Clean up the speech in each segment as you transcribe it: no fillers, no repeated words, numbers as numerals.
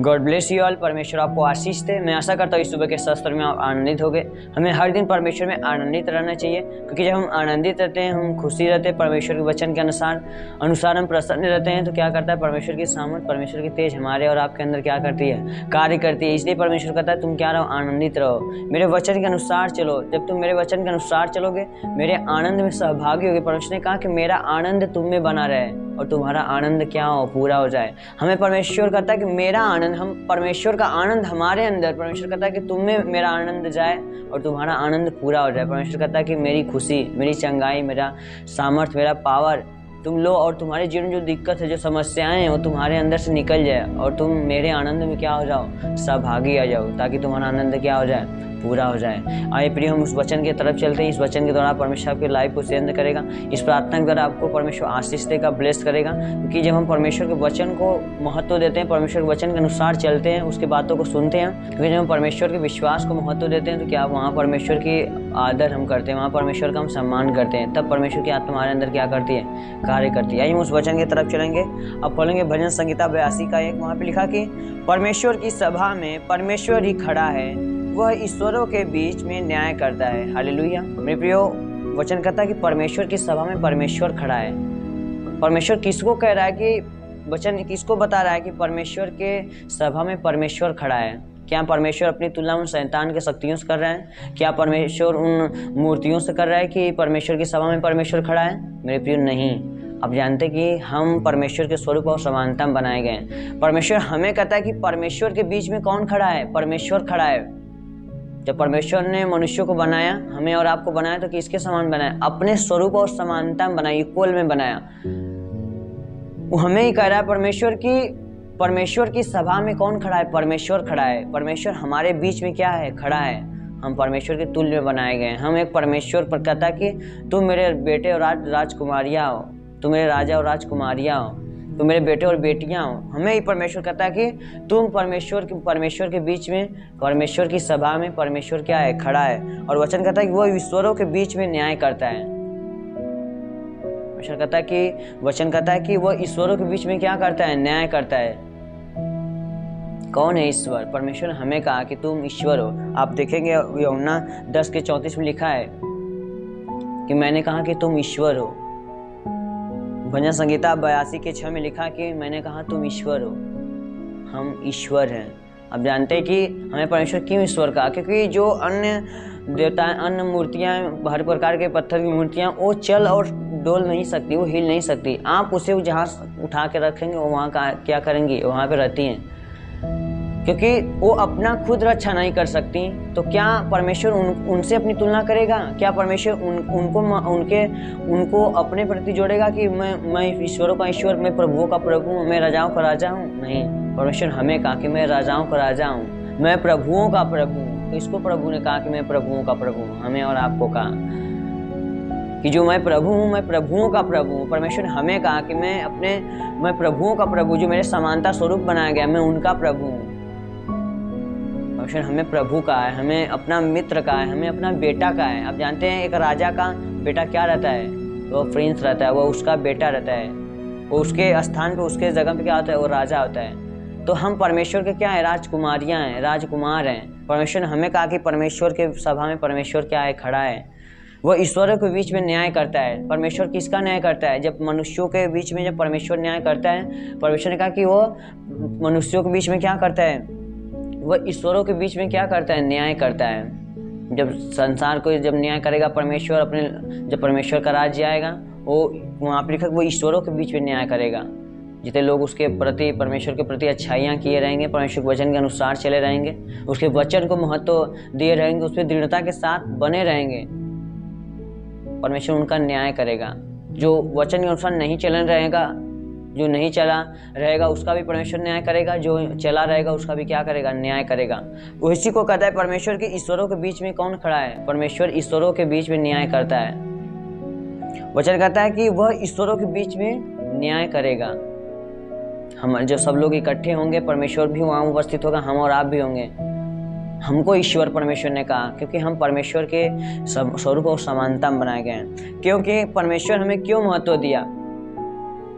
God bless you all. परमेश्वर आपको आशीष दे। मैं आशा करता हूँ इस सुबह के शस्त्र में आप आनंदित हो गए। हमें हर दिन परमेश्वर में आनंदित रहना चाहिए, क्योंकि जब हम आनंदित रहते हैं, हम खुशी रहते हैं, परमेश्वर के वचन के अनुसार हम प्रसन्न रहते हैं, तो क्या करता है परमेश्वर की सामर्थ, परमेश्वर की तेज हमारे और आपके अंदर क्या करती है, कार्य करती है। इसलिए परमेश्वर कहता है तुम क्या रहो, आनंदित रहो, मेरे वचन के अनुसार चलो। जब तुम मेरे वचन के अनुसार चलोगे, मेरे आनंद में सहभागी होगे। परमेश्वर ने कहा कि मेरा आनंद तुम में बना रहे और तुम्हारा आनंद क्या हो, पूरा हो जाए। हमें परमेश्वर कहता है कि मेरा आनंद, हम परमेश्वर का आनंद हमारे अंदर, परमेश्वर कहता है कि तुम में मेरा आनंद जाए और तुम्हारा आनंद पूरा हो जाए। परमेश्वर कहता है कि मेरी खुशी, मेरी चंगाई, मेरा सामर्थ्य, मेरा पावर तुम लो और तुम्हारे जीवन जो दिक्कत है, जो समस्याएं हैं, वो तुम्हारे अंदर से निकल जाए और तुम मेरे आनंद में क्या हो जाओ, सहभागी आ जाओ, ताकि तुम्हारा आनंद क्या हो जाए, पूरा हो जाए। आइए प्रिय, हम उस वचन की तरफ चलते हैं। इस वचन के द्वारा परमेश्वर आपकी लाइफ को चेंज करेगा। इस प्रार्थना के द्वारा आपको परमेश्वर आशीष देगा, ब्लेस करेगा। क्योंकि जब हम परमेश्वर के वचन को महत्व देते हैं, परमेश्वर के वचन के अनुसार चलते हैं, उसकी बातों को सुनते हैं, क्योंकि जब हम परमेश्वर के विश्वास को महत्व देते हैं, तो क्या वहाँ परमेश्वर की आदर हम करते हैं, वहाँ परमेश्वर का हम सम्मान करते हैं, तब परमेश्वर की आत्मा हमारे अंदर क्या करती है, कार्य करती है। आइए हम उस वचन की तरफ चलेंगे। अब खोलेंगे भजन संहिता 82 का 1। वहाँ पे लिखा कि परमेश्वर की सभा में परमेश्वर ही खड़ा है, वह ईश्वरों के बीच में न्याय करता है। हालेलुया। मेरे प्रियो, वचन कहता है कि परमेश्वर की सभा में परमेश्वर खड़ा है। परमेश्वर किसको कह रहा है कि वचन किसको बता रहा है कि परमेश्वर के सभा में परमेश्वर खड़ा है? क्या परमेश्वर अपनी तुलना उन शैतान के शक्तियों से कर रहा है? क्या परमेश्वर उन मूर्तियों से कर रहा है कि परमेश्वर की सभा में परमेश्वर खड़ा है? मेरे प्रियो, नहीं। आप जानते कि हम परमेश्वर के स्वरूप और समानता में बनाए गए। परमेश्वर हमें कहता है कि परमेश्वर के बीच में कौन खड़ा है? परमेश्वर खड़ा है। जब परमेश्वर ने मनुष्यों को बनाया, हमें और आपको बनाया, तो किसके समान बनाया? अपने स्वरूप और समानता में बनाया, इक्वल में बनाया। वो हमें ही कह रहा है परमेश्वर की सभा में कौन खड़ा है? परमेश्वर खड़ा है। परमेश्वर हमारे बीच में क्या है? खड़ा है। हम परमेश्वर के तुल्य में बनाए गए हैं। हम एक परमेश्वर पर कहता कि तुम मेरे बेटे और राजकुमारियाँ हो, तुम मेरे राजा और राजकुमारियाँ हो, तुम मेरे बेटे और बेटियां हो। हमें ही परमेश्वर कहता है कि तुम परमेश्वर के बीच में, परमेश्वर की सभा में परमेश्वर क्या है? खड़ा है। और वचन कहता है कि वह ईश्वरों के बीच में न्याय करता है। वचन कहता है कि वह ईश्वरों के बीच में क्या करता है? न्याय करता है। कौन है ईश्वर? परमेश्वर ने हमें कहा कि तुम ईश्वर हो। आप देखेंगे यूहन्ना 10:34 में लिखा है कि मैंने कहा कि तुम ईश्वर हो। भजन संहिता 82:6 में लिखा कि मैंने कहा तुम ईश्वर हो। हम ईश्वर हैं। अब जानते हैं कि हमें परमेश्वर क्यों ईश्वर कहा? क्योंकि जो अन्य देवता, अन्य मूर्तियाँ, हर प्रकार के पत्थर की मूर्तियाँ, वो चल और डोल नहीं सकती, वो हिल नहीं सकती। आप उसे जहाँ उठा के रखेंगे, वो वहाँ का क्या करेंगी? वहाँ पे रहती हैं, क्योंकि वो अपना खुद रक्षा नहीं कर सकती। तो क्या परमेश्वर उनसे अपनी तुलना करेगा? क्या परमेश्वर उनको अपने प्रति जोड़ेगा कि मैं ईश्वरों का ईश्वर, मैं प्रभुओं का प्रभु, मैं राजाओं का राजा हूँ? नहीं। परमेश्वर हमें कहा कि मैं राजाओं का राजा हूँ, मैं प्रभुओं का प्रभु हूँ। तो इसको प्रभु ने कहा कि मैं प्रभुओं का प्रभु हूँ। हमें और आपको कहा कि जो मैं प्रभु हूँ, मैं प्रभुओं का प्रभु हूँ। परमेश्वर हमें कहा कि मैं प्रभुओं का प्रभु, जो मेरे समानता स्वरूप बनाया गया, मैं उनका प्रभु हूँ। परमेश्वर हमें प्रभु का है, हमें अपना मित्र का है, हमें अपना बेटा का है। आप जानते हैं एक राजा का बेटा क्या रहता है? वो प्रिंस रहता है, वो उसका बेटा रहता है, वो उसके स्थान पे, उसके जगह पे क्या होता है? वो राजा होता है। तो हम परमेश्वर के क्या है? राजकुमारियाँ हैं, राजकुमार हैं। परमेश्वर ने हमें कहा कि परमेश्वर के सभा में परमेश्वर क्या है? खड़ा है। वो ईश्वरों के बीच में न्याय करता है। परमेश्वर किसका न्याय करता है? जब मनुष्यों के बीच में जब परमेश्वर न्याय करता है, परमेश्वर ने कहा कि वो मनुष्यों के बीच में क्या करता है? वह ईश्वरों के बीच में क्या करता है? न्याय करता है। जब संसार को जब न्याय करेगा परमेश्वर, जब परमेश्वर का राज्य आएगा, वो वहाँ पर लिखा वो ईश्वरों के बीच में न्याय करेगा। जितने लोग उसके प्रति, परमेश्वर के प्रति अच्छाइयाँ किए रहेंगे, परमेश्वर के वचन के अनुसार चले रहेंगे, उसके वचन को महत्व दिए रहेंगे, उस पर दृढ़ता के साथ बने रहेंगे, परमेश्वर उनका न्याय करेगा। जो वचन के अनुसार नहीं चलन रहेगा, जो नहीं चला रहेगा, उसका भी परमेश्वर न्याय करेगा। जो चला रहेगा, उसका भी क्या करेगा? न्याय करेगा। वो इसी को कहता है परमेश्वर के ईश्वरों के बीच में कौन खड़ा है? परमेश्वर ईश्वरों के बीच में न्याय करता है। वचन कहता है कि वह ईश्वरों के बीच में न्याय करेगा। हम जो सब लोग इकट्ठे होंगे, परमेश्वर भी वहाँ उपस्थित होगा, हम और आप भी होंगे। हमको ईश्वर परमेश्वर ने कहा, क्योंकि हम परमेश्वर के स्वरूप और समानता में बनाए गए हैं। क्योंकि परमेश्वर हमें क्यों महत्व दिया?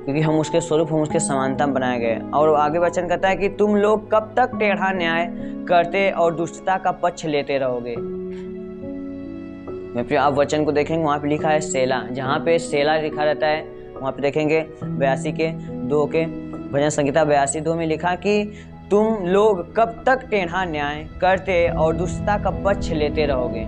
क्योंकि हम उसके स्वरूप, हम उसके समानता में बनाए गए। और आगे वचन कहता है कि तुम लोग कब तक टेढ़ा न्याय करते और दुष्टता का पक्ष लेते रहोगे। मैं फिर आप वचन को देखेंगे, वहाँ पे लिखा है सेला। जहाँ पे सेला लिखा रहता है वहाँ पे देखेंगे 82 के 2 के भजन संहिता 82:2 में लिखा कि तुम लोग कब तक टेढ़ा न्याय करते और दुष्टता का पक्ष लेते रहोगे।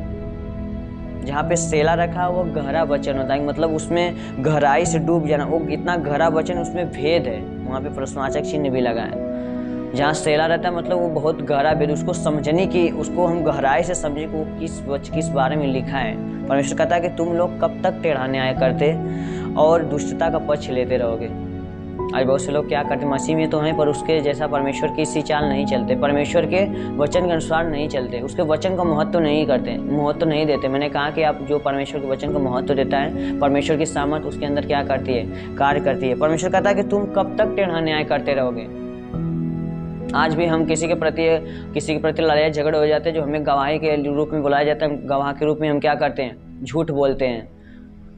जहाँ पे सेला रखा वो गहरा वचन होता है, मतलब उसमें गहराई से डूब जाना, वो इतना गहरा वचन, उसमें भेद है। वहाँ पे प्रश्नवाचक चिन्ह भी लगा है। जहाँ सेला रहता है मतलब वो बहुत गहरा भेद, उसको समझने की, उसको हम गहराई से समझे कि वो किस बारे में लिखा है। परमेश्वर कहता है कि तुम लोग कब तक टेढ़ा न्याय करते और दुष्टता का पक्ष लेते रहोगे। आज बहुत से लोग क्या करते, मसीह में तो हैं पर उसके जैसा परमेश्वर की सी चाल नहीं चलते, परमेश्वर के वचन के अनुसार नहीं चलते, उसके वचन का महत्व नहीं करते, महत्व नहीं देते। मैंने कहा कि आप जो परमेश्वर के वचन का महत्व देता है, परमेश्वर की सामर्थ उसके अंदर क्या करती है, कार्य करती है। परमेश्वर कहता है कि तुम कब तक टेढ़ा न्याय करते रहोगे। आज भी हम किसी के प्रति लड़ाई झगड़े हो जाते हैं, जो हमें गवाही के रूप में बुलाया जाता है, गवाह के रूप में हम क्या करते हैं, झूठ बोलते हैं।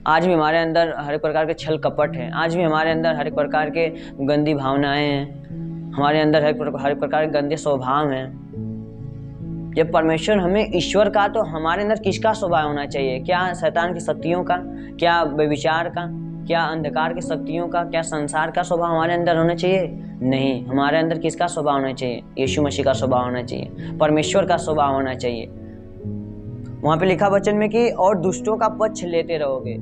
आज भी हमारे अंदर हर एक प्रकार के छल कपट है, आज भी हमारे अंदर हर एक प्रकार के गंदी भावनाएं हैं, हमारे अंदर हर एक प्रकार के गंदे स्वभाव हैं। जब परमेश्वर हमें ईश्वर का, तो हमारे अंदर किसका स्वभाव होना चाहिए? क्या शैतान की शक्तियों का, क्या व्यभिचार का, क्या अंधकार की शक्तियों का, क्या संसार का स्वभाव हमारे अंदर होना चाहिए? नहीं, हमारे अंदर किसका स्वभाव होना चाहिए? यीशु मसीह का स्वभाव होना चाहिए, परमेश्वर का स्वभाव होना चाहिए। वहाँ पे लिखा वचन में कि और दुष्टों का पक्ष लेते रहोगे।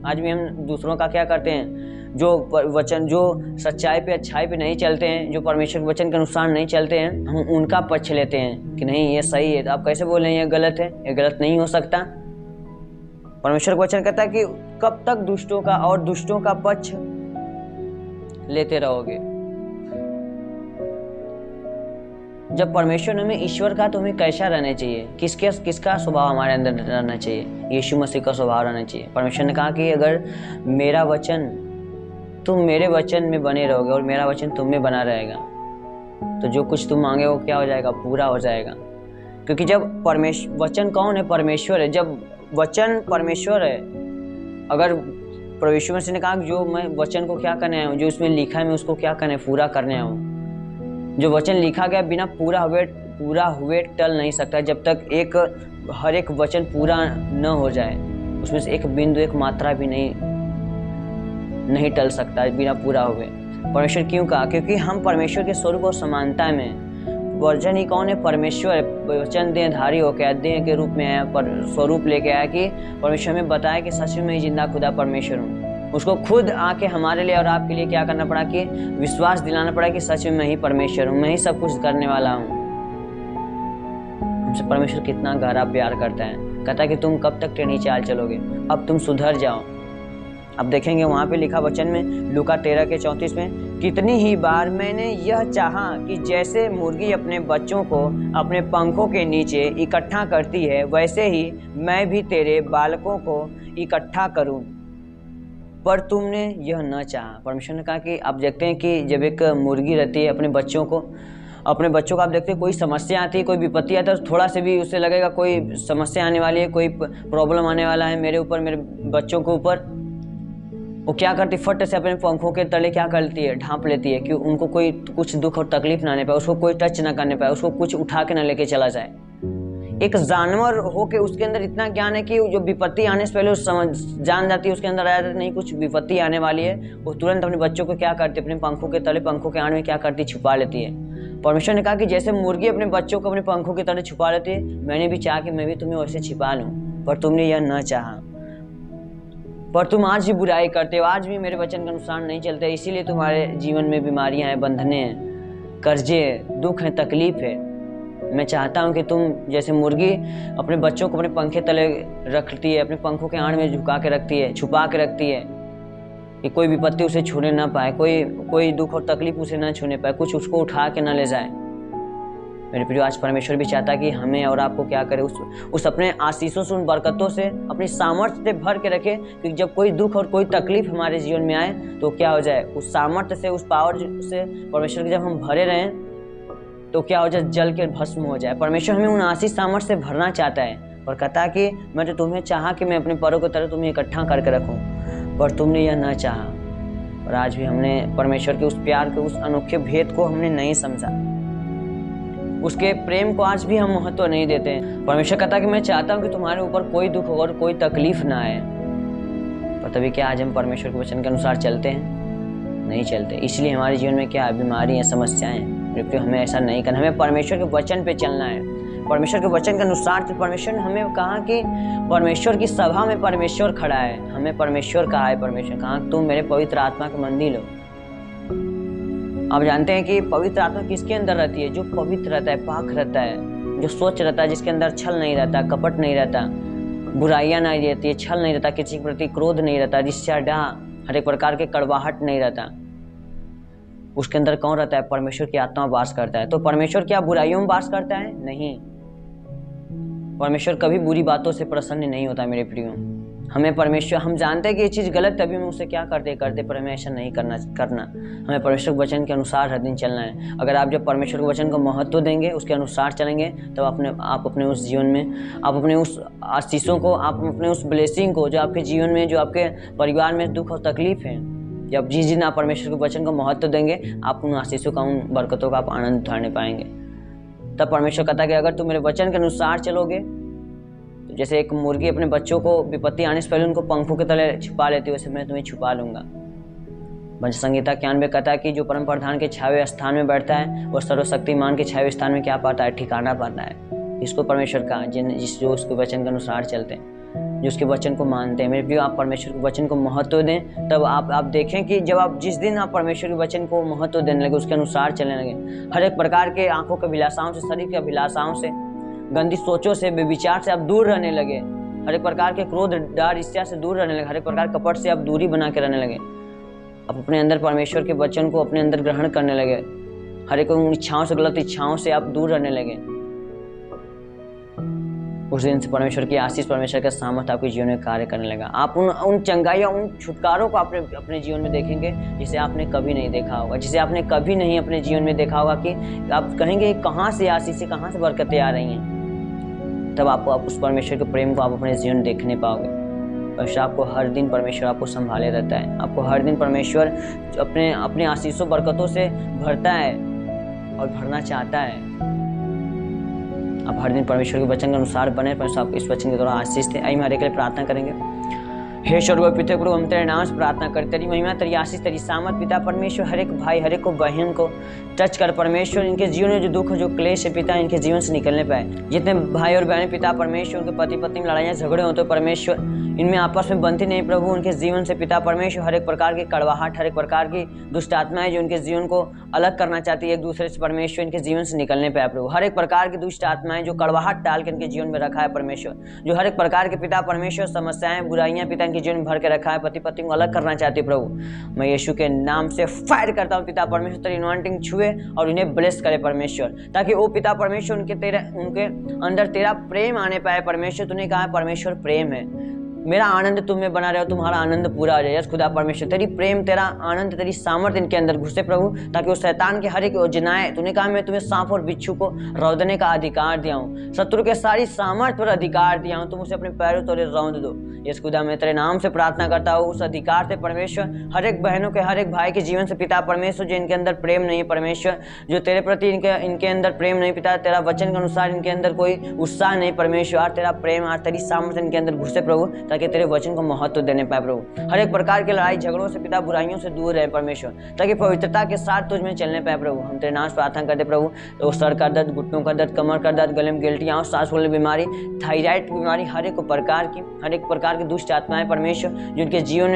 आज भी हम दूसरों का क्या करते हैं, जो वचन, जो सच्चाई पे, अच्छाई पे नहीं चलते हैं, जो परमेश्वर के वचन के अनुसार नहीं चलते हैं, हम उनका पक्ष लेते हैं कि नहीं ये सही है। तो आप कैसे बोल रहे हैं ये गलत है? ये गलत नहीं हो सकता। परमेश्वर का वचन कहता है कि कब तक दुष्टों का और दुष्टों का पक्ष लेते रहोगे। जब परमेश्वर हमें ईश्वर का, तो हमें कैसा रहना चाहिए, किसका स्वभाव हमारे अंदर रहना चाहिए? यीशु मसीह का स्वभाव रहना चाहिए। परमेश्वर ने कहा कि अगर मेरा वचन, तुम मेरे वचन में बने रहोगे और मेरा वचन तुम में बना रहेगा, तो जो कुछ तुम मांगे वो क्या हो जाएगा, पूरा हो जाएगा। क्योंकि जब वचन कौन है? परमेश्वर है। जब वचन परमेश्वर है, अगर परमेश्वर मसीह ने कहा कि जो मैं वचन को क्या करने आया हूँ, जो उसमें लिखा है मैं उसको क्या करने, पूरा करने आया हूँ। जो वचन लिखा गया बिना पूरा हुए टल नहीं सकता, जब तक हर एक वचन पूरा न हो जाए, उसमें से एक बिंदु, एक मात्रा भी नहीं टल सकता बिना पूरा हुए। परमेश्वर क्यों कहा? क्योंकि हम परमेश्वर के स्वरूप और समानता में, वचन ही कौन है? परमेश्वर। वचन देहधारी होकर देह के रूप में आया, पर स्वरूप लेके आया कि परमेश्वर हमें बताया कि सच में जिंदा खुदा परमेश्वर हूँ। उसको खुद आके हमारे लिए और आपके लिए क्या करना पड़ा कि विश्वास दिलाना पड़ा कि सच में मैं ही परमेश्वर हूँ, मैं ही सब कुछ करने वाला हूँ। हमसे परमेश्वर कितना गहरा प्यार करता है। कहता है कि तुम कब तक टेढ़ी चाल चलोगे, अब तुम सुधर जाओ। अब देखेंगे वहाँ पे लिखा वचन में, लूका 13:34 में, कितनी ही बार मैंने यह चाहा कि जैसे मुर्गी अपने बच्चों को अपने पंखों के नीचे इकट्ठा करती है, वैसे ही मैं भी तेरे बालकों को इकट्ठा करूं, पर तुमने यह न चाहा। परमेश्वर ने कहा कि आप देखते हैं कि जब एक मुर्गी रहती है अपने बच्चों को आप देखते हैं, कोई समस्या आती है, कोई विपत्ति आता है, तो थोड़ा से भी उससे लगेगा कोई समस्या आने वाली है, कोई प्रॉब्लम आने वाला है मेरे ऊपर, मेरे बच्चों के ऊपर, वो क्या करती, फट से अपने पंखों के तले क्या करती है, ढांप लेती है कि उनको कोई कुछ दुख और तकलीफ ना आने पाए, उसको कोई टच ना करने पाए, उसको कुछ उठा के ना लेके चला जाए। एक जानवर हो के उसके अंदर इतना ज्ञान है कि जो विपत्ति आने से पहले वो जान जाती है, उसके अंदर आया नहीं कुछ विपत्ति आने वाली है, वो तुरंत अपने बच्चों को क्या करती है, अपने पंखों के तले, पंखों के आड़ में क्या करती, छुपा लेती है। परमेश्वर ने कहा कि जैसे मुर्गी अपने बच्चों को अपने पंखों के तले छुपा लेती है, मैंने भी चाहा कि मैं भी तुम्हें वैसे छिपा लूं, पर तुमने यह न चाहा, पर तुम आज भी बुराई करते हो, आज भी मेरे वचन के अनुसार नहीं चलते, इसीलिए तुम्हारे जीवन में बीमारियां हैं, बंधने हैं, कर्जे, दुख है, तकलीफ है। मैं चाहता हूं कि तुम जैसे मुर्गी अपने बच्चों को अपने पंखे तले रखती है, अपने पंखों के आड़ में झुका के रखती है, छुपा के रखती है कि कोई विपत्ति उसे छूने ना पाए, कोई दुख और तकलीफ उसे ना छूने पाए, कुछ उसको उठा के ना ले जाए। मेरे प्रिय, आज परमेश्वर भी चाहता है कि हमें और आपको क्या करे, उस अपने आशीषों से, उन बरकतों से, अपनी सामर्थ्य से भर के रखे, क्योंकि जब कोई दुख और कोई तकलीफ हमारे जीवन में आए तो क्या हो जाए, उस सामर्थ्य से, उस पावर से परमेश्वर के जब हम भरे रहें तो क्या हो जाए, जल के भस्म हो जाए। परमेश्वर हमें उन आशीष सामर्थ्य से भरना चाहता है और कहता है कि मैं तो तुम्हें चाहा कि मैं अपने परों की तरह तुम्हें इकट्ठा करके रखूं, पर तुमने यह न चाहा। और आज भी हमने परमेश्वर के उस प्यार के उस अनोखे भेद को हमने नहीं समझा, उसके प्रेम को आज भी हम महत्व नहीं देते हैं। परमेश्वर कहता है कि मैं चाहता हूँ कि तुम्हारे ऊपर कोई दुख और कोई तकलीफ ना आए, पर तभी क्या आज हम परमेश्वर के वचन के अनुसार चलते हैं? नहीं चलते। इसलिए हमारे जीवन में क्या बीमारी है, समस्याएं हैं, क्योंकि हमें ऐसा नहीं करना। हमें परमेश्वर के वचन पे चलना है, परमेश्वर के वचन के अनुसार। तो परमेश्वर ने हमें कहा कि परमेश्वर की सभा में परमेश्वर खड़ा है, हमें परमेश्वर कहा है। परमेश्वर कहा तुम मेरे पवित्र आत्मा का मंदिर हो। आप जानते हैं कि पवित्र आत्मा किसके अंदर रहती है? जो पवित्र रहता है, पाक रहता है, जो स्वच्छ रहता है, जिसके अंदर छल नहीं रहता, कपट नहीं रहता, बुराइयां नहीं रहती है, छल नहीं रहता, किसी के प्रति क्रोध नहीं रहता, ईर्ष्या, डाह, हर एक प्रकार के कड़वाहट नहीं रहता। उसके अंदर कौन रहता है? परमेश्वर की आत्मा वास करता है। तो परमेश्वर क्या बुराइयों में वास करता है? नहीं। परमेश्वर कभी बुरी बातों से प्रसन्न नहीं होता मेरे प्रियो। हमें परमेश्वर, हम जानते हैं कि ये चीज़ गलत, तभी हम उसे क्या करते, पर हमें ऐसा नहीं करना। हमें परमेश्वर के वचन के अनुसार हर दिन चलना है। अगर आप जब परमेश्वर के वचन को महत्व देंगे, उसके अनुसार चलेंगे, तब आप अपने उस जीवन में, आप अपने उस आशीषों को, आप अपने उस ब्लेसिंग को, जो आपके जीवन में, जो आपके परिवार में दुख और तकलीफ है, जब जिस दिन आप परमेश्वर के वचन को महत्व देंगे, आप उन आशीषों का, उन बरकतों का आप आनंद उठाने पाएंगे। तब परमेश्वर कहता है कि अगर तुम मेरे वचन के अनुसार चलोगे, तो जैसे एक मुर्गी अपने बच्चों को विपत्ति आने से पहले उनको पंखों के तले छुपा लेती है, वैसे मैं तुम्हें छुपा लूंगा। वंश संहिता 91 कहता है कि जो परम प्रधान के छावे स्थान में बैठता है, वह सर्वशक्तिमान के छावे स्थान में क्या पाता है? ठिकाना पाता है। इसको परमेश्वर का, जो उसके वचन के अनुसार चलते हैं, जो उसके वचन को मानते हैं। मेरे प्रियो, आप परमेश्वर के वचन को महत्व दें, तब आप देखें कि जब आप, जिस दिन आप परमेश्वर के वचन को महत्व देने लगे, उसके अनुसार चलने लगे, हर एक प्रकार के आंखों के अभिलाषाओं से, शरीर के अभिलाषाओं से, गंदी सोचों से, विचार से आप दूर रहने लगे, हर एक प्रकार के क्रोध, डर, ईर्ष्या से दूर रहने लगे, हर एक प्रकार कपट से आप दूरी बना के रहने लगे। आप अपने अंदर परमेश्वर के वचन को अपने अंदर ग्रहण करने लगे, हर एक इच्छाओं से, गलत इच्छाओं से आप दूर रहने लगे। उस दिन से परमेश्वर की आशीष, परमेश्वर का सामर्थ आपके जीवन में कार्य करने लगा। आप उन चंगाइयों, उन छुटकारों को अपने जीवन में देखेंगे जिसे आपने कभी नहीं देखा होगा, जिसे आपने कभी नहीं अपने जीवन में देखा होगा। कि आप कहेंगे कहाँ से आशीष से, कहाँ से बरकतें आ रही हैं। तब आप उस परमेश्वर के प्रेम को आप अपने जीवन देखने पाओगे। परमेश्वर आपको हर दिन, परमेश्वर आपको संभाले रहता है। आपको हर दिन परमेश्वर अपने आशीषों, बरकतों से भरता है और भरना चाहता है। आप हर दिन परमेश्वर के वचन के अनुसार बने। परमेश्वर आपको इस वचन के द्वारा आशीष दे। आइए हमारे के लिए प्रार्थना करेंगे। हे स्वर्गीय पिता प्रभु, हम तेरे नाम से प्रार्थना करते, तेरी महिमा, तेरी आशीष, तेरी सामर्थ पिता परमेश्वर, हर एक भाई, हर एक को बहन को टच कर परमेश्वर। इनके जीवन में जो दुख, जो क्लेश है पिता, इनके जीवन से निकलने पाए। जितने भाई और बहन पिता परमेश्वर, उनके पति पत्नी में लड़ाइयाँ, झगड़े होते तो परमेश्वर इनमें आपस में बनती नहीं प्रभु, उनके जीवन से पिता परमेश्वर हर एक प्रकार की कड़वाहट, हर एक प्रकार की दुष्ट आत्माएं जो उनके जीवन को अलग करना चाहती है एक दूसरे से परमेश्वर, इनके जीवन से निकलने पाए प्रभु। हर एक प्रकार की दुष्ट आत्माएं जो कड़वाहट डाल के इनके जीवन में रखा है परमेश्वर, जो हर एक प्रकार के पिता परमेश्वर समस्याएं, बुराइयां पिता इनके जीवन में भर के रखा है, पति पत्नी को अलग करना चाहती है प्रभु, मैं यीशु के नाम से फायर करता हूँ पिता परमेश्वर, तेरी अनॉइंटिंग छुए और इन्हें ब्लेस करे परमेश्वर, ताकि वो पिता परमेश्वर उनके अंदर तेरा प्रेम आने पाए परमेश्वर। तूने कहा है परमेश्वर प्रेम है, मेरा आनंद तुम में बना रहे हो, तुम्हारा आनंद पूरा हो जाए। यस खुदा परमेश्वर, तेरी प्रेम, तेरा आनंद, तेरी सामर्थ इनके अंदर घुसे प्रभु, ताकि वो शैतान के हर एक योजनाएं, तूने कहा मैं तुम्हें सांप और बिच्छू को रौंदने का अधिकार दिया हूँ, शत्रु के सारी सामर्थ पर अधिकार दिया हूँ, तुम उसे अपने पैरों तले रौंद दो। यस खुदा, मैं तेरे नाम से प्रार्थना करता हूँ, उस अधिकार से परमेश्वर हर एक बहनों के, हर एक भाई के जीवन से पिता परमेश्वर, जो इनके अंदर प्रेम नहीं है परमेश्वर, जो तेरे प्रति इनके अंदर प्रेम नहीं पिता, तेरा वचन के अनुसार इनके अंदर कोई उत्साह नहीं परमेश्वर, और तेरा प्रेम और तेरी सामर्थ इनके अंदर घुसे प्रभु, ताकि तेरे वचन को महत्व देने पाए प्रभु। हर एक प्रकार के लड़ाई झगड़ों से पिता, बुराइयों से दूर रहे परमेश्वर, ताकि पवित्रता के साथ तुझ में चलने पाए प्रभु। हम तेरे नाम से प्रार्थना करते प्रभु। तो सर का दर्द, घुटनों का दर्द, कमर का दर्द, गले में गिल्टियाँ, सांस फूलने की बीमारी, थायराइड की बीमारी, हर एक प्रकार की दुष्ट आत्माएं परमेश्वर, जो उनके जीवन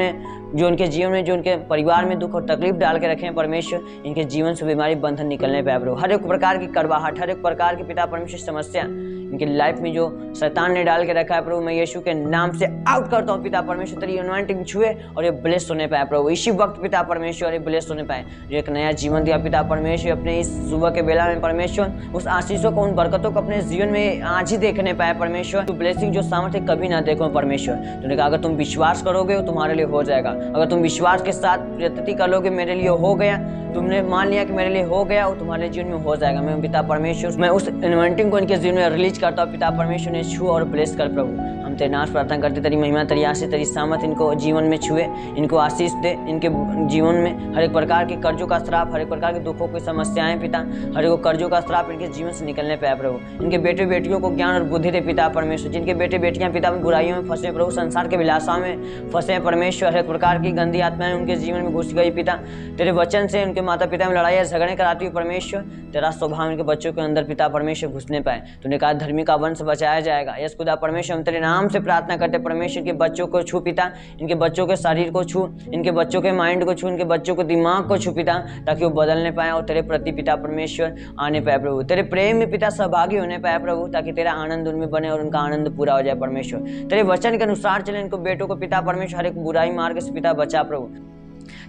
में जो उनके परिवार में दुख और तकलीफ डाल के रखे हैं परमेश्वर, इनके जीवन से बीमारी बंधन निकलने पाए प्रभु। हर एक प्रकार की कड़वाहट, हर एक प्रकार की पिता परमेश्वर समस्या इनकी लाइफ में जो शैतान ने डाल के रखा है प्रभु, मैं यीशु के नाम से आउट करता हूँ पिता परमेश्वर, तेरी अनॉइंटिंग छुए और ये ब्लेस होने पाए प्रभु। इसी वक्त पिता परमेश्वर ये ब्लेस होने पाए, जो एक नया जीवन दिया पिता परमेश्वर, अपने इस सुबह के बेला में परमेश्वर, उस आशीषों को, उन बरकतों को अपने जीवन में आज ही देखने पाए परमेश्वर। तो ब्लेसिंग जो सामर्थ्य कभी ना देखो परमेश्वर, तूने कहा अगर तुम विश्वास करोगे तो तुम्हारे लिए हो जाएगा। अगर तुम विश्वास के साथ प्रतीति कर लोगे मेरे लिए हो गया, तुमने मान लिया कि मेरे लिए हो गया, और तुम्हारे जीवन में हो जाएगा। मैं पिता परमेश्वर, मैं उस एनवायरमेंट को इनके जीवन में रिलीज करता हूँ पिता परमेश्वर ने छू और ब्लेस कर प्रभु। हम तेरे नाम से प्रार्थना करते, तेरी महिमा, तेरी आशीष, तेरी सामत इनको जीवन में छुए, इनको आशीष दे, इनके जीवन में हर एक प्रकार के कर्जों का श्राप, हर एक प्रकार के दुखों की समस्याएं पिता, हर एक कर्जों का श्राप इनके जीवन से निकलने पाए प्रभु। इनके बेटे बेटियों को ज्ञान और बुद्धि दे पिता परमेश्वर। जिनके बेटे बेटियां पिता में बुराइयों में फंसे प्रभु, संसार के विलासाओं में फंसे परमेश्वर, हर एक प्रकार की गंदी आत्माएं उनके जीवन में घुस गई पिता। तेरे वचन से उनके माता पिता में लड़ाई झगड़े कराती हुई परमेश्वर, तेरा स्वभाव इनके बच्चों के अंदर पिता परमेश्वर घुसने पाए। तूने कहा धर्मी का वंश बचाया जाएगा। यस खुदा परमेश्वर, हम तेरे नाम से प्रार्थना करते परमेश्वर के बच्चों को छू पिता, इनके बच्चों के शरीर को छू, इनके बच्चों के माइंड को छू, इनके बच्चों के दिमाग को छू पिता, ताकि वो बदलने पाए और तेरे प्रति पिता परमेश्वर आने पाए प्रभु, तेरे प्रेम में पिता सहभागी होने पाए प्रभु, ताकि तेरा आनंद उनमें बने और उनका आनंद पूरा हो जाए परमेश्वर। तेरे वचन के अनुसार चले, इनको बेटों को पिता परमेश्वर हर एक बुराई मार्ग से पिता बचा प्रभु,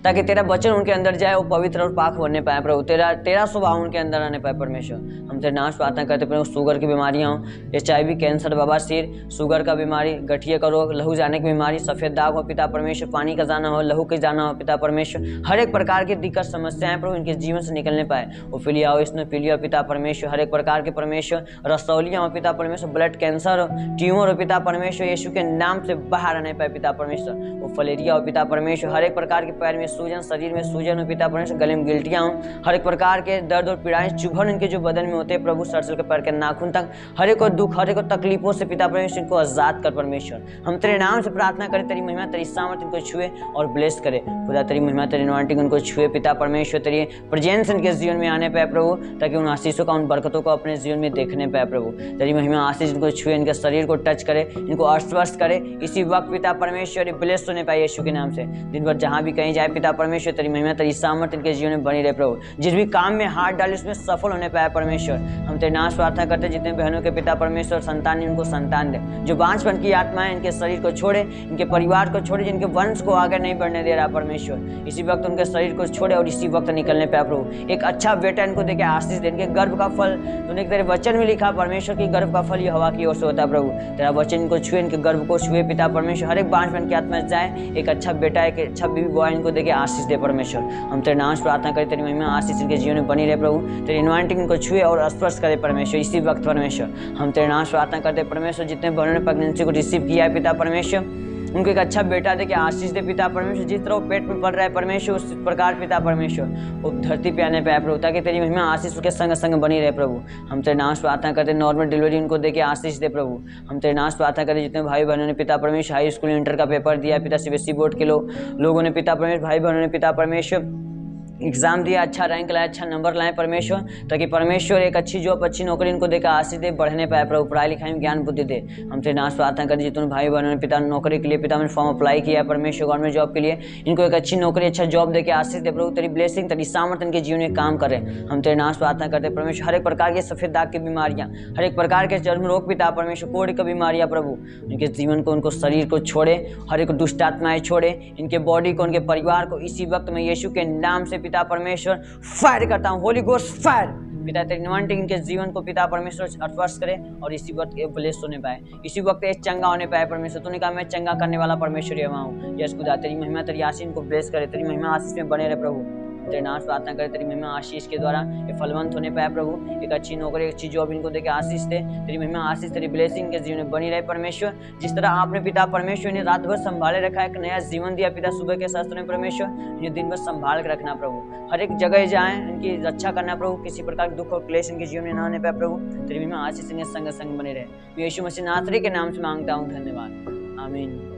ताकि तेरा वचन उनके अंदर जाए, वो पवित्र और पाक बनने पाए प्रभु, तेरा स्वभाव उनके अंदर आने पाए परमेश्वर। हम तेरे नाम से प्रार्थना करते प्रभु, शुगर की बीमारियां हो, HIV, कैंसर, बवासीर, शुगर का बीमारी, गठिया का रोग, लहू जाने की बीमारी, सफेद दाग हो पिता परमेश्वर, पानी का जाना हो, लहू के जाना हो पिता परमेश्वर, हर एक प्रकार की दिक्कत समस्याएं प्रभु इनके जीवन से निकलने पाए। ओफिलिया हो, स्नोफिलिया पिता परमेश्वर, हर एक प्रकार के परमेश्वर, रसौलियां हो पिता परमेश्वर, ब्लड कैंसर हो, ट्यूमर हो पिता परमेश्वर, यीशु के नाम से बाहर आने पाए पिता परमेश्वर। वो फलेरिया हो पिता परमेश्वर, हर एक प्रकार के पैर में सूजन, शरीर में सूजन हो पिता परमेश्वर, गले में गिल्टियां हो, हर एक प्रकार के दर्द और पीड़ाएं, चुभन इनके जो बदन में होते हैं प्रभु, सर से पैर के नाखून तक, हर एक दुख, हर एक तकलीफों से पिता परमेश्वर इनको आजाद कर परमेश्वर। हम तेरे नाम से प्रार्थना करें, तेरी महिमा, तेरी सामर्थ इनको छुए और ब्लेस करे खुदा, तेरी महिमा, तेरी अनॉइंटिंग उनको छुए पिता परमेश्वर, तेरी प्रेजेंस इनके जीवन में आने पाए प्रभु, ताकि उन आशीषों का, उन बरकतों को अपने जीवन में देखने पाए प्रभु। तेरी महिमा, आशीष इनको छुए, इनके शरीर को टच करे, इनको अस्वस्थ करे इसी वक्त पिता परमेश्वर, ब्लेस होने पाए यीशु के नाम से। दिन भर जहाँ भी कहीं जाए पिता परमेश्वर, तेरी महिमा, तेरी सामर्थ इनके जीवन में बनी रहे प्रभु, जिस भी काम में हाथ डाले उसमें सफल होने पाए परमेश्वर। हम तेरे नाम से प्रार्थना करते, जितने बहनों के पिता परमेश्वर संतान, इनको संतान दे, जो बांझपन की आत्माएं इनके शरीर को छोड़े, इनके परिवार को छोड़े, जिनके वंश को आगे नहीं बढ़ने दे रहा परमेश्वर, इसी वक्त उनके शरीर को छोड़े और इसी वक्त निकलने पाए प्रभु। एक अच्छा बेटा इनको देके आशीष दे, इनके गर्भ का फल तूने तेरे वचन में लिखा परमेश्वर की गर्भ का फल ये हवा की ओर से होता है प्रभु, तेरा वचन इनको छुए, इनके गर्भ को छुए पिता परमेश्वर, हर एक बांझपन की आत्मा जाए, एक अच्छा बेटा, एक अच्छा बीबी बॉय इनको देके आशीष दे परमेश्वर। हम तेरे नाम से प्रार्थना करें, तेरी महिमा, आशीष इनके जीवन में बनी रहे प्रभु, तेरी अनॉइंटिंग इनको छुए और स्पर्श करे परमेश्वर इसी वक्त परमेश्वर। हम तेरे नाम से प्रार्थना करते परमेश्वर, जितने बहनों ने प्रेगनेंसी को रिसीव किया है पिता परमेश्वर, उनको एक अच्छा बेटा दे के आशीष दे पिता परमेश्वर, जिस तरह वो पेट में पड़ रहा है परमेश्वर, उस प्रकार पिता परमेश्वर वो धरती पे आने पाए प्रभु, ताकि तेरी महिमा, आशीष उसके संग संग बनी रहे प्रभु। हम तेरे नाम से प्रार्थना करते, नॉर्मल डिलीवरी उनको दे के आशीष दे प्रभु। हम तेरे नाम से प्रार्थना करते, जितने भाई बहनों ने पिता परमेश्वर हाई स्कूल इंटर का पेपर दिया पिता, CBSE बोर्ड के लोगों ने पिता परमेश्वर, भाई बहनों ने पिता परमेश्वर एग्जाम दिया, अच्छा रैंक लाए, अच्छा नंबर लाए परमेश्वर, ताकि परमेश्वर एक अच्छी जॉब, अच्छी नौकरी इनको देकर आशीष दे, बढ़ने पाए प्रभु, पढ़ाई लिखाई में ज्ञान बुद्धि दे। हम तेरे नाम से प्रार्थना करें, जितने भाई बहनों ने पिता नौकरी के लिए पिता ने फॉर्म अप्लाई किया परमेश्वर गवर्नमेंट जॉब के लिए, इनको एक अच्छी नौकरी, अच्छा जॉब देकर आशीष दे प्रभु, तेरी ब्लेसिंग, तेरी सामर्थ इनके जीवन में काम करे। हम तेरे नाम से प्रार्थना करते परमेश्वर, हर एक प्रकार के सफेद दाग की बीमारियां, हर एक प्रकार के चर्म रोग पिता परमेश्वर, कोढ़ की बीमारियां प्रभु, इनके जीवन को, उनको शरीर को छोड़े, हर एक दुष्ट आत्माएं छोड़े, इनके बॉडी को, उनके परिवार को इसी वक्त में यीशु के नाम से पिता परमेश्वर फायर करता हूँ, होली गोस्ट फायर पिता, तेरी अनॉइंटिंग इनके जीवन को पिता परमेश्वर स्पर्श करे और इसी वक्त ये ब्लेस होने पाए, इसी वक्त ये चंगा होने पाए परमेश्वर। तूने कहा मैं चंगा करने वाला परमेश्वर यहाँ हूँ। यस खुदा, तेरी महिमा, तेरी आशीष इनको ब्लेस करे, तेरी महिमा आशीष में बने रहे प्रभु। तेरे नाम से प्रार्थना करे, तेरी महिमा आशीष के द्वारा ये फलवंत होने पाए प्रभु, एक अच्छी नौकरी, एक अच्छी जॉब इनको देके आशीष दे, तेरी महिमा आशीष, तेरी ब्लेसिंग के जीवन में बनी रहे परमेश्वर। जिस तरह आपने पिता परमेश्वर ने रात भर संभाले रखा, एक नया जीवन दिया पिता सुबह के शास्त्र में परमेश्वर, इन्हें दिन भर संभाल के रखना प्रभु, हर एक जगह जाए इनकी रक्षा करना प्रभु, किसी प्रकार के दुख और क्लेश इनके जीवन में ना आने पाए प्रभु, तेरी महिमा आशीष इन्हें संग संग बने रहे। यीशु मसीह नासरी के नाम से मांगता हूँ, धन्यवाद, आमीन।